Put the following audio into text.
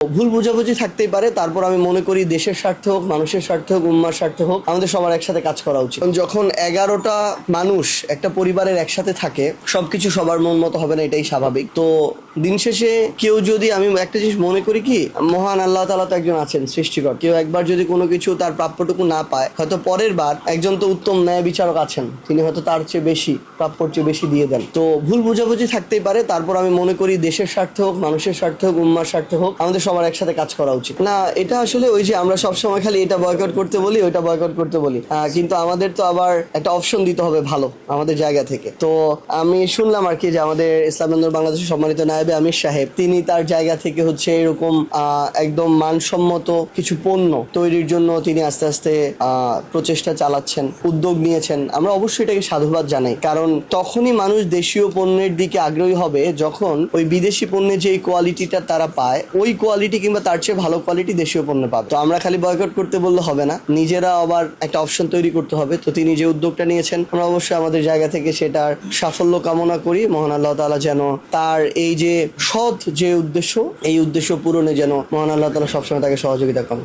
ভুল বোঝাবুঝি থাকতেই পারে, তারপর আমি মনে করি দেশের স্বার্থে হোক, মানুষের স্বার্থে হোক, উম্মার স্বার্থে হোক, আমাদের সবার একসাথে কাজ করা উচিত। যখন 11টা মানুষ একটা পরিবারের একসাথে থাকে, সবকিছু সবার মন মতো হবে না, এটাই স্বাভাবিক। তো দিন শেষে কেউ যদি, আমি একটা জিনিস মনে করি কি, মহান আল্লাহ তাআলা তো একজন আছেন সৃষ্টিকর, কেউ একবার যদি কোনো কিছু তার প্রাপ্যটুকু না পায়, হয়তো পরের বার একজন তো উত্তম ন্যায় বিচারক আছেন, তিনি হয়তো তার চেয়ে বেশি, প্রাপ্যর চেয়ে বেশি দিয়ে দেন। তো ভুল বোঝাবুঝি থাকতেই পারে, তারপর আমি মনে করি দেশের স্বার্থে হোক, মানুষের স্বার্থে হোক, উম্মার স্বার্থে হোক, আমাদের সবার একসাথে কাজ করা উচিত। না, এটা আসলে ওই যে আমরা সবসময় খালি এটা বয়কট করতে বলি, ওইটা বয়কট করতে বলি, কিন্তু আমাদের তো আবার একটা অপশন দিতে হবে ভালো আমাদের জায়গা থেকে। তো আমি শুনলাম আর কি যে আমাদের ইসলাম আন্দোলন বাংলাদেশের সম্মানিত নায়েবে আমির সাহেব, তিনি তার জায়গা থেকে হচ্ছে এরকম একদম মানসম্মত কিছু পণ্য তৈরির জন্য তিনি আস্তে আস্তে প্রচেষ্টা চালাচ্ছেন, উদ্যোগ নিয়েছেন। আমরা অবশ্যই এটাকে সাধুবাদ জানাই, কারণ তখনই মানুষ দেশীয় পণ্যের দিকে আগ্রহী হবে যখন ওই বিদেশি পণ্যের যে কোয়ালিটিটা তারা পায়, ওই কোয়ালিটি কিংবা তার চেয়ে ভালো কোয়ালিটি দেশীয় পণ্য পাবে। তো আমরা খালি বয়কট করতে বললে হবে না, নিজেরা আবার একটা অপশন তৈরি করতে হবে। তো তিনি যে উদ্যোগটা নিয়েছেন, আমরা অবশ্যই আমাদের জায়গা থেকে সেটার সাফল্য কামনা করি। মহান আল্লাহ তাআলা যেন তার এই যে সৎ যে উদ্দেশ্য, এই উদ্দেশ্য পূরণে যেন মহান আল্লাহ তাআলা সবসময় তাকে সহযোগিতা করেন।